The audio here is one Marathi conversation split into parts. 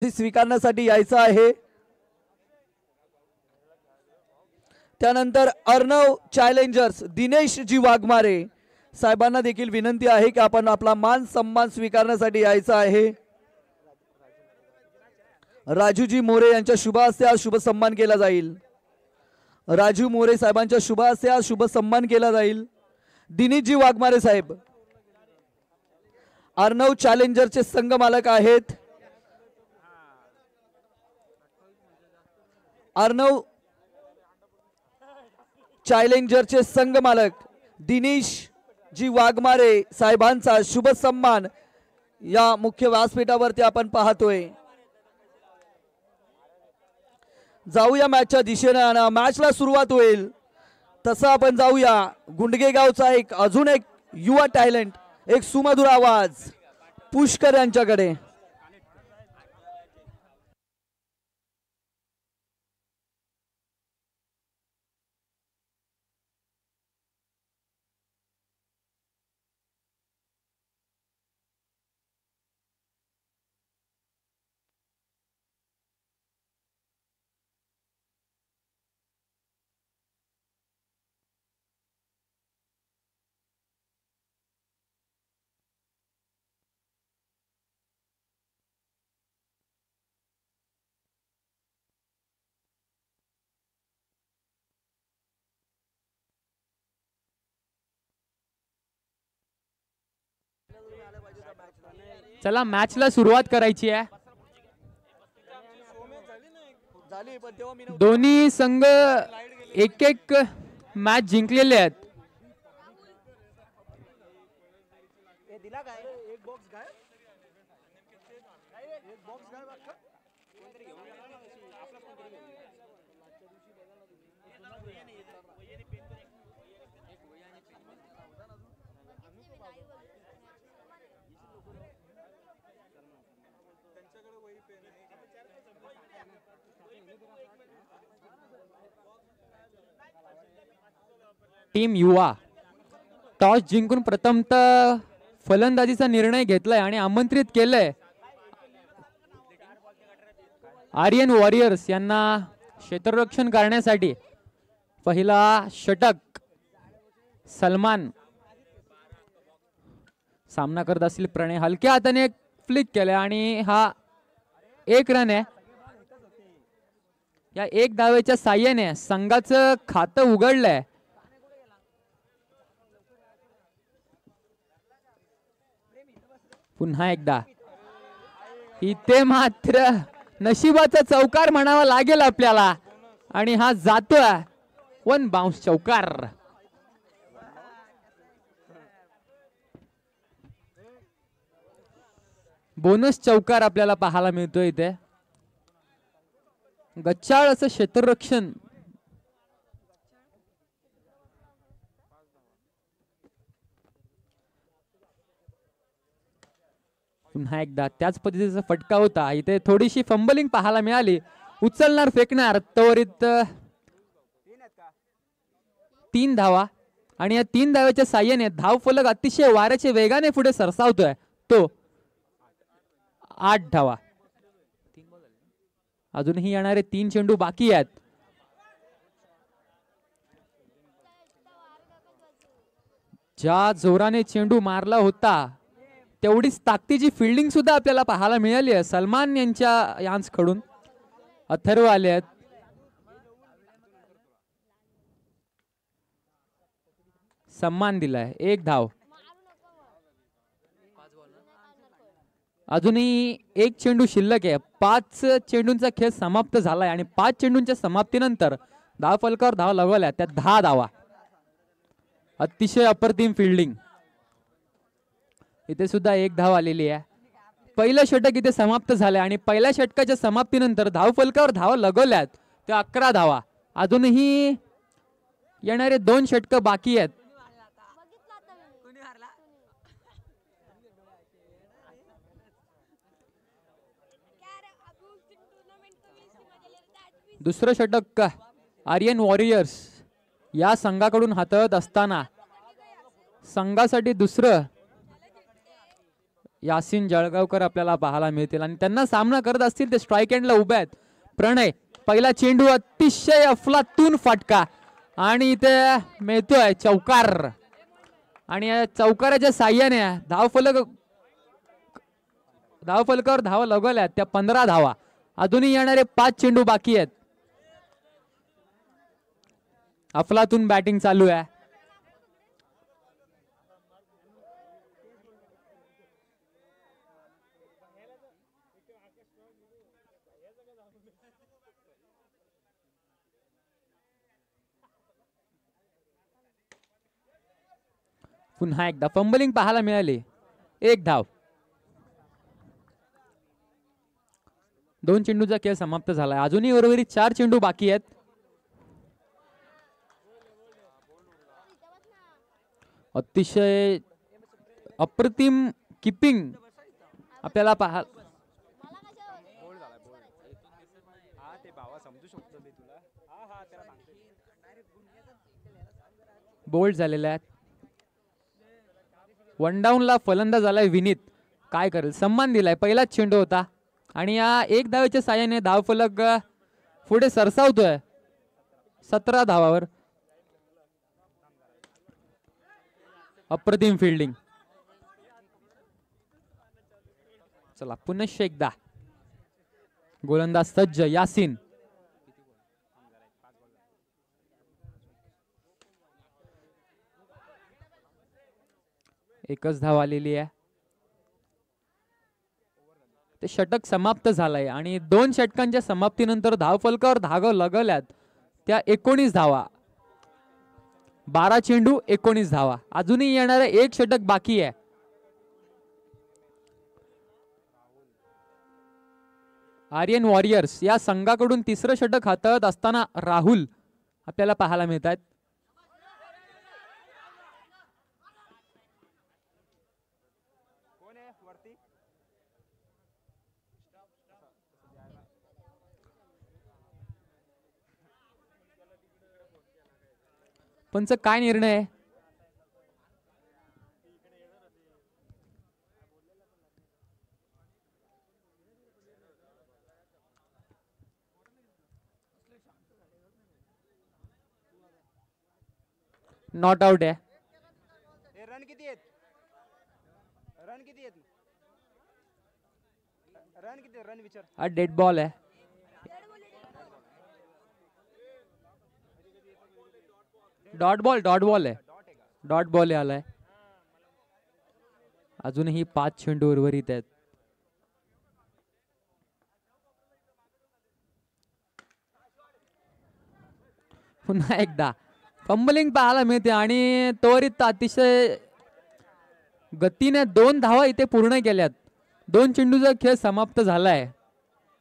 स्वीकारण्यासाठी यायचं आहे। त्यानंतर अर्णव चॅलेंजर्स दिनेश जी वाघमारे साहेबांना देखील विनंती आहे की आपण आपला मान सन्मान स्वीकारण्यासाठी यायचं आहे। राजूजी मोरे यांच्या शुभ हस्ते आज शुभ सन्मान केला जाईल। राजू मोरे साहेबांच्या शुभ हस्ते आज शुभ सन्मान केला जाईल। दिनेशजी वाघमारे साहेब अर्णव चॅलेंजरचे संघ मालक आहेत। अर्णव चॅलेंजरचे संघ मालक दिनेश जी वाघमारे साहेबांचा शुभ सन्मान या मुख्य व्यासपीठावरती आपण पाहतोय। जाऊया मॅचच्या दिशेने आणि मॅचला सुरुवात होईल तसं आपण जाऊया। गुंडगे गावचा एक अजून एक युवा टॅलेंट एक सुमधुर आवाज पुष्कर यांच्याकडे। चला मॅचला सुरुवात करायची आहे। दोन्ही संघ एक एक मॅच जिंकलेले आहेत। टीम युवा टॉस जिंकून प्रथमतः फलंदाजीचा निर्णय घेतलाय आणि आमंत्रित केलंय आर्यन वॉरियर्स यांना क्षेत्ररक्षण करण्यासाठी। पहिला षटक सलमान सामना करत असतील प्रणय हलक्या हाताने एक फ्लिक केले आणि हा एक रन आहे। या एक धावेच्या साह्याने संघाचं खातं उघडलंय। पुन्हा एकदा इथे मात्र नशिबाचा चौकार म्हणावा लागेल आपल्याला आणि हा जातोय वन बाउन्स चौकार। बोनस चौकार आपल्याला पाहायला मिळतोय इथे। गच्चाळ असं क्षेत्ररक्षण पुन्हा एकदा त्याच पद्धतीचा फटका होता। इथे थोडीशी फंबलिंग पाहायला मिळाली। उचलणार फेकणार त्वरित 3 धावा आणि या 3 धाव्याच्या साह्याने धाव फलक अतिशय वाऱ्याच्या वेगाने पुढे सरसावतोय तो 8 धावा। अजूनही येणारे 3 चेंडू बाकी आहेत। ज्या जोराने चेंडू मारला होता तेवढीच ताकदीची फिल्डिंग सुद्धा आपल्याला पाहायला मिळाली आहे सलमान यांच्या यांसकडून। अथर्व आले आहेत। सन्मान दिलाय 1 धाव। अजूनही 1 चेंडू शिल्लक आहे। 5 चेंडूंचा खेळ समाप्त झालाय आणि 5 चेंडूंच्या समाप्तीनंतर धाव फलकावर धाव लगवल्या त्या 10 धावा। अतिशय अप्रतिम फिल्डिंग। इथे सुद्धा 1 धाव आलेली आहे। पहिलं षटक इथे समाप्त झालंय आणि पहिल्या षटकाच्या समाप्तीनंतर धाव फलकावर धावा लगवल्यात त्या 11 धावा। अजूनही येणारे 2 षटक बाकी आहेत। दुसरं षटक आर्यन वॉरियर्स या संघाकडून हाताळत असताना संघासाठी दुसरं यासिन जळगावकर आपल्याला पाहायला मिळतील आणि त्यांना सामना करत असतील ते स्ट्राईक एंडला उभे आहेत. प्रणय पहिला चेंडू अतिशय अफलातून फटका आणि इथे मिळतोय चौकार आणि या चौकाराच्या साह्याने धावफलकावर धावा लगवल्यात त्या 15 धावा. अजूनही येणारे 5 चेंडू बाकी आहेत. अफलातून बॅटिंग चालू आहे. पुन्हा एकदा फंबलिंग पाहायला मिळाली. 1 धाव. 2 चेंडूचा खेळ समाप्त झालाय. अजूनही उर्वरित 4 चेंडू बाकी आहेत. अतिशय अप्रतिम किपिंग आपल्याला बोल्ड झालेल्या आहेत. 1 डाऊनला फलंदाज झालाय विनीत. काय करेल, सन्मान दिलाय. पहिलाच चेंडू होता आणि या 1 धावेच्या साह्याने धावफलक पुढे सरसावतोय 17 धावावर. अप्रतिम फिल्डिंग. चला पुनश्च एकदा गोलंदाज सज्ज यासिन. एकच धाव आलेली आहे. ते षटक समाप्त झालंय आणि 2 षटकांच्या समाप्तीनंतर धावफलकावर धावा लगवल्यात त्या 19 धावा. 12 चेंडू 19 धावा. अजूनही येणारे 1 षटक बाकी आहे. आर्यन वॉरियर्स या संघाकडून 3रं षटक हाताळत असताना राहुल आपल्याला पाहायला मिळतात. पंच काय निर्णय आहे? नॉट आउट आहे. रन किती आहेत? रन विचार. हा डेड बॉल आहे. डॉट बॉल आहे. डॉट बॉल आलाय. अजूनही 5 चेंडू उर्वरित आहेत. पुन्हा एकदा फंबलिंग पाहायला मिळते आणि त्वरित अतिशय गतीने 2 धावा इथे पूर्ण केल्यात. 2 चेंडूचा खेळ समाप्त झालाय.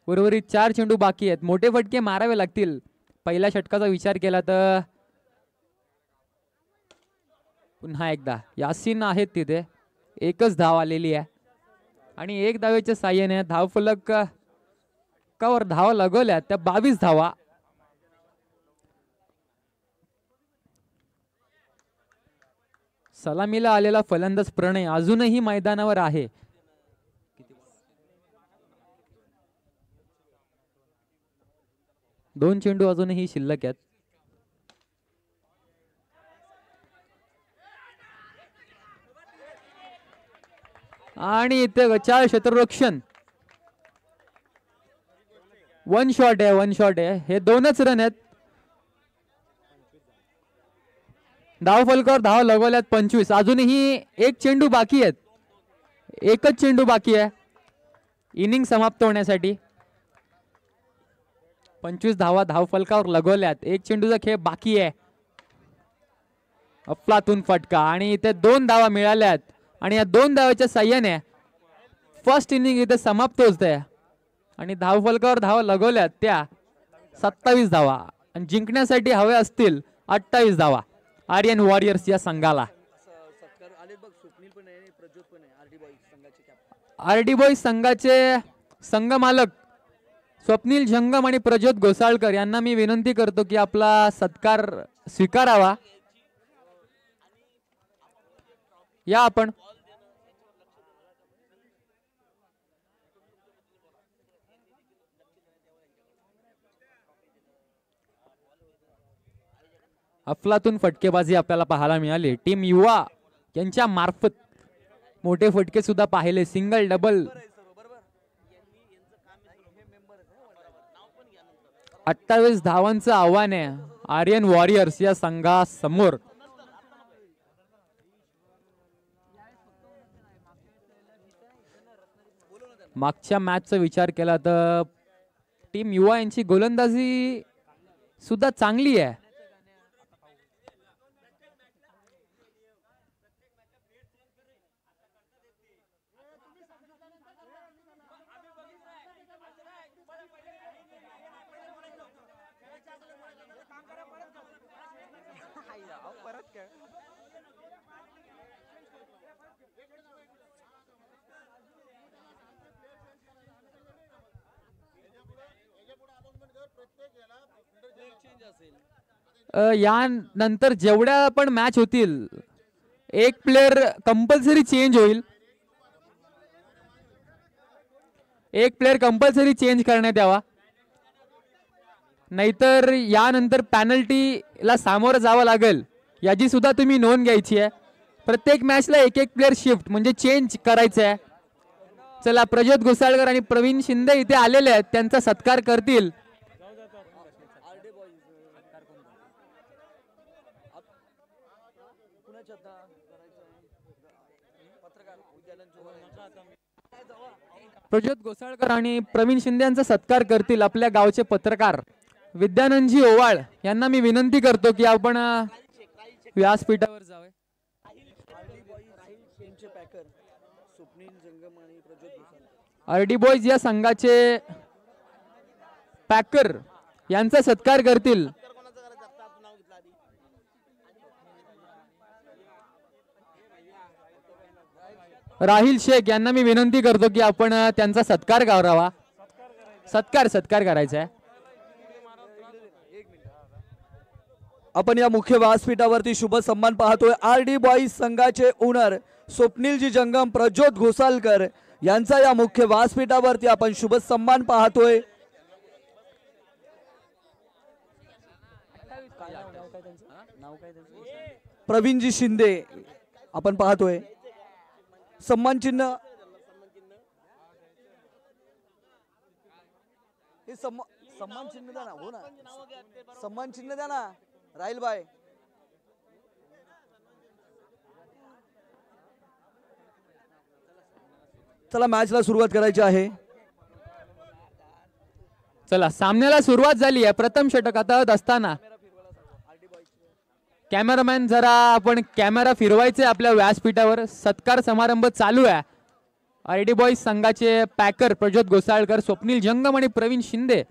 उर्वरित 4 चेंडू बाकी आहेत. मोठे फटके मारावे लागतील. पहिल्या षटकाचा विचार केला तर पुन्हा एकदा यासिन आहेत तिथे. एकच धाव आलेली आहे आणि 1 धावेच्या साह्याने धावफलक कावर धावा लगवल्या त्या 22 धावा. सलामीला आलेला फलंदाज प्रणय अजूनही मैदानावर आहे. दोन चेंडू अजूनही शिल्लक आहेत. आणि इथे 4 क्षेत्ररक्षण. 1 शॉट आहे. हे 2च रन आहेत. धावफलकावर धाव लगवल्यात 25. अजूनही 1 चेंडू बाकी आहेत. एकच चेंडू बाकी आहे इनिंग समाप्त होण्यासाठी. 25 धावा धावफलकावर लगवल्यात. 1 चेंडूचा खेळ बाकी आहे. अफलातून फटका आणि इथे 2 धावा मिळाल्यात आणि या 2 धावाच्या साह्याने फर्स्ट इनिंग इथे समाप्त होते आणि धावफलकावर धावा लगवल्यात त्या 27 धावा आणि जिंकण्यासाठी हवे असतील 28 धावा आर्यन वॉरियर्स या संघाला. आरडी बॉईज संघाचे संघ मालक स्वप्नील जंगम आणि प्रज्योत घोसाळकर यांना मी विनंती करतो की आपला सत्कार स्वीकारावा. या आपण अफलातून फटकेबाजी आपल्याला पाहायला मिळाली. टीम युवा यांच्या मार्फत मोठे फटके सुद्धा पाहिले. सिंगल डबल 28 धावांचं आव्हान आहे आर्यन वॉरियर्स या संघासमोर. मागच्या मॅचचा विचार केला तर टीम युवा यांची गोलंदाजी सुद्धा चांगली आहे. यानंतर जेवढ्या पण मॅच होतील एक प्लेयर कंपल्सरी चेंज होईल. एक प्लेयर कंपल्सरी चेंज करण्यात यावा, नाहीतर यानंतर पॅनल्टीला सामोरं जावं लागेल. याची सुद्धा तुम्ही नोंद घ्यायची आहे. प्रत्येक मॅचला एक एक प्लेयर शिफ्ट म्हणजे चेंज करायचं आहे. चला, प्रज्योत घोसाळकर आणि प्रवीण शिंदे इथे आलेले आहेत, त्यांचा सत्कार करतील. प्रज्योत घोसाळकर आणि प्रवीण शिंदे यांचा सत्कार करतील आपल्या गावचे पत्रकार विद्यानंदजी ओवाळ यांना. मी विनंती करतो की आपण व्यासपीठावर जावे. आरडी बॉयज या संघाचे पॅकर यांचा सत्कार करतील. राहिल शेख यांना मी विनंती करतो की आपण त्यांचा सत्कार करावा. सत्कार करायचा आहे. आपण या मुख्य व्यासपीठावरती शुभ सन्मान पाहतोय. आरडी बॉईज संघाचे ओनर स्वप्नीलजी जंगम, प्रज्योत घोसाळकर यांचा या मुख्य व्यासपीठावरती आपण शुभ सन्मान पाहतोय. प्रवीणजी शिंदे आपण पाहतोय. सन्मान चिन्ह हे सन्मान चिन्ह द्या ना. हो ना, सन्मान चिन्ह द्या ना राहिल बाय. चला, मॅचला सुरुवात करायची आहे. चला, सामन्याला सुरुवात झाली आहे. प्रथम षटक हाताळत असताना कॅमेरामॅन जरा आपण कॅमेरा फिरवायचे आपल्या व्यासपीठावर. सत्कार समारंभ चालू आहे. आरडी बॉईज संघाचे पॅकर प्रज्योत घोसाळकर, स्वप्नील जंगम आणि प्रवीण शिंदे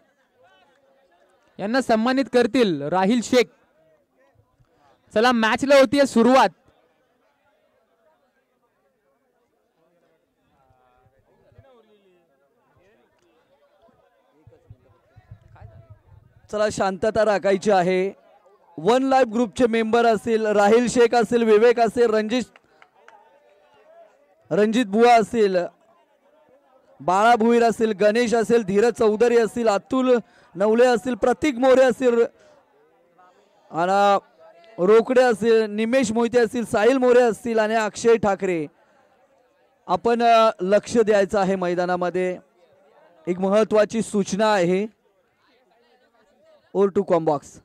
यांना सन्मानित करतील राहिल शेख. चला, मॅचला होतीये सुरुवात. चला, शांतता राखायची आहे. वन लाईफ ग्रुपचे मेंबर असतील, राहिल शेख असेल, विवेक असेल, रणजित बुवा असतील, बाळा भुईर असेल, गणेश असेल, धीरज चौधरी असतील, अतुल नवले असतील, प्रतीक मोरे असतील, आणि रोकडे असतील, निमेश मोहिते असतील, साहिल मोरे असतील आणि अक्षय ठाकरे. आपण लक्ष द्यायचं आहे मैदानामध्ये. एक महत्वाची सूचना आहे. ओर टू कॉम्बॉक्स.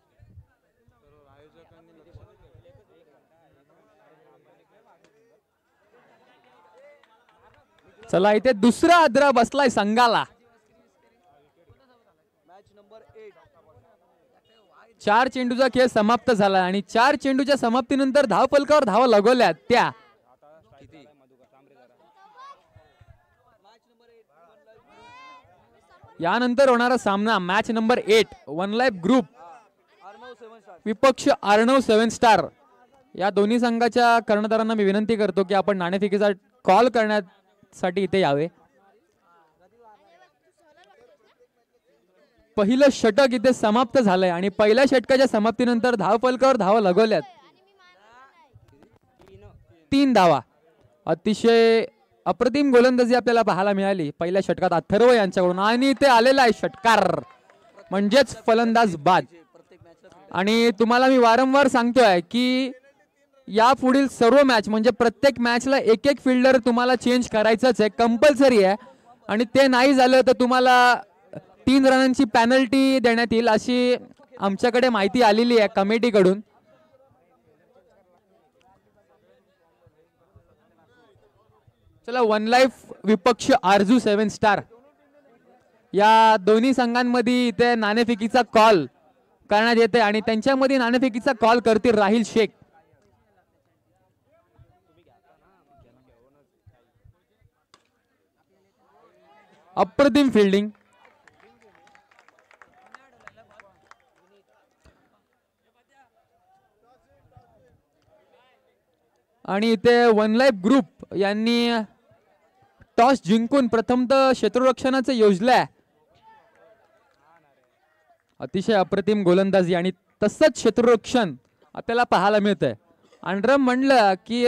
चला, इथे दुसरा आद्रा बसलाय संघाला. 4 चेंडूचा खेळ समाप्त झाला आणि 4 चेंडूच्या समाप्तीनंतर धावफलकावर धावा लगवल्यात त्या. यानंतर होणारा सामना match number 8 one life group विपक्ष अर्णव 7 स्टार. या दोन्ही संघाच्या कर्णधारांना मी विनंती करतो की आपण नाणेफेकीचा कॉल करण्यासाठी इथे यावे. पहिलं षटक इथे समाप्त झालंय आणि पहिल्या षटकाच्या समाप्तीनंतर धावफलकावर धावा लगवल्यात 3 धावा. अतिशय अप्रतिम गोलंदाजी आपल्याला पाहायला मिळाली पहिल्या षटकात अथर्व यांच्याकडून आणि इथे आलेला आहे षटकार म्हणजेच फलंदाज बाद. आणि तुम्हाला मी वारंवार सांगतोय की या पुढील सर्व मॅच म्हणजे प्रत्येक मॅचला एक एक फिल्डर तुम्हाला चेंज करायचंच आहे, कंपल्सरी आहे. आणि ते नाही झालं तर तुम्हाला 3 रनांची पॅनल्टी देण्यात येईल अशी आमच्याकडे माहिती आलेली आहे कमिटीकडून. चला, वन लाईफ विपक्ष आरजू 7 स्टार या दोन्ही संघांमध्ये इथे नाणेफेकीचा कॉल करण्यात येते आणि त्यांच्यामध्ये नाणेफेकीचा कॉल करतील राहिल शेख. अप्रतिम फिल्डिंग. आणि इथे वन लाईफ ग्रुप यांनी टॉस जिंकून प्रथमतः क्षेत्ररक्षणाचं योजलंय. अतिशय अप्रतिम गोलंदाजी आणि तसंच क्षेत्ररक्षण आपल्याला पाहायला मिळतंय. अंडरम म्हणलं की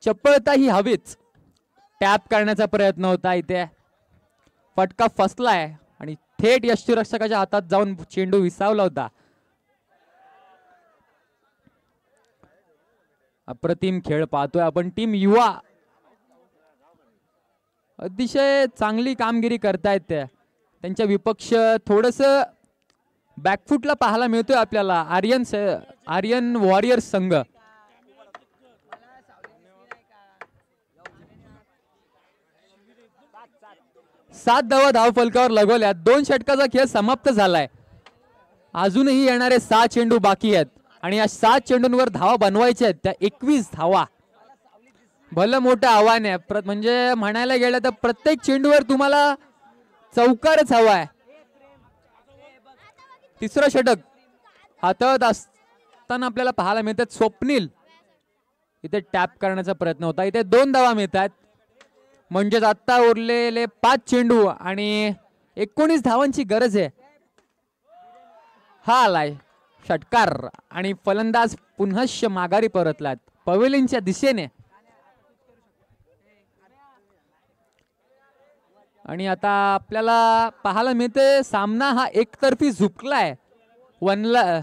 चपळता ही हवीच. टॅप करण्याचा प्रयत्न होता, इथे फटका फसलाय आणि थेट यष्टीरक्षकाच्या हातात जाऊन चेंडू विसावला होता. अप्रतिम खेळ पाहतोय आपण. टीम युवा अतिशय चांगली कामगिरी करतायत. त्यांच्या विपक्ष थोडस बॅकफुटला पाहायला मिळतोय आपल्याला आर्यन वॉरियर्स संघ. सात धावा धाव फलकावर लगवल्या. 2 षटकाचा खेळ समाप्त झालाय. अजूनही येणारे 6 चेंडू बाकी आहेत आणि या 7 चेंडूंवर धावा बनवायच्या आहेत. त्या 21 धावा भलं मोठं आव्हान आहे. म्हणजे म्हणायला गेलं तर प्रत्येक चेंडूवर तुम्हाला चौकारच हवा आहे. तिसरं षटक हाताळत असताना आपल्याला पाहायला मिळतात स्वप्नील. इथे टॅप करण्याचा प्रयत्न होता. इथे 2 धावा मिळतात. म्हणजेच आता उरलेले 5 चेंडू आणि 19 धावांची गरज आहे. हा आलाय षटकार आणि फलंदाज पुनश्च माघारी परतलात पवेलियनच्या दिशेने. आणि आता आपल्याला पाहायला मिळते सामना हा एकतर्फी झुकलाय. वनला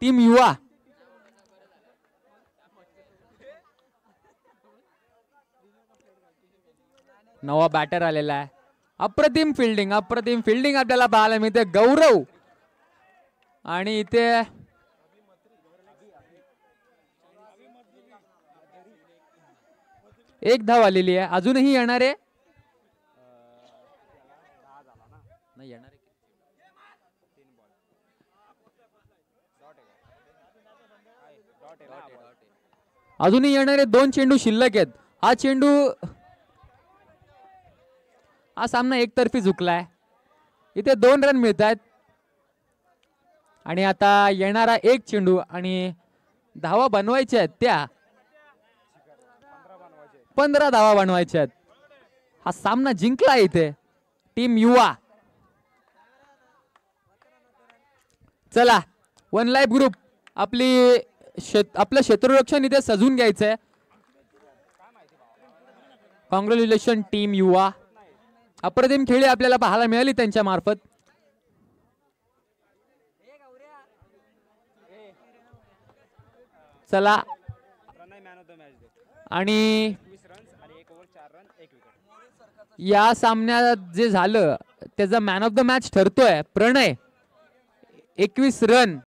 टीम युवा नवा बॅटर आलेला आहे. अप्रतिम फिल्डिंग आपल्याला पाहायला मिळते. गौरव आणि इथे एक धाव आलेली आहे. अजूनही येणारे अजूनही येणारे 2 चेंडू शिल्लक आहेत. हा सामना एकतर्फी झुकलाय. इथे 2 रन मिळत आहेत आणि आता येणारा 1 चेंडू आणि धावा बनवायच्या आहेत. त्या 15 धावा बनवायच्या आहेत. हा सामना जिंकला इथे टीम युवा. चला, वन लाईफ ग्रुप आपलं क्षेत्ररक्षण इथे सजून घ्यायचंय. कॉंग्रॅच्युलेशन टीम युवा. अप्रतिम खेळी आपल्याला पाहायला मिळाली त्यांच्या मार्फत. चला, आणि या सामन्यात जे झालं त्याचा मॅन ऑफ द मॅच ठरतोय प्रणय. 21 रन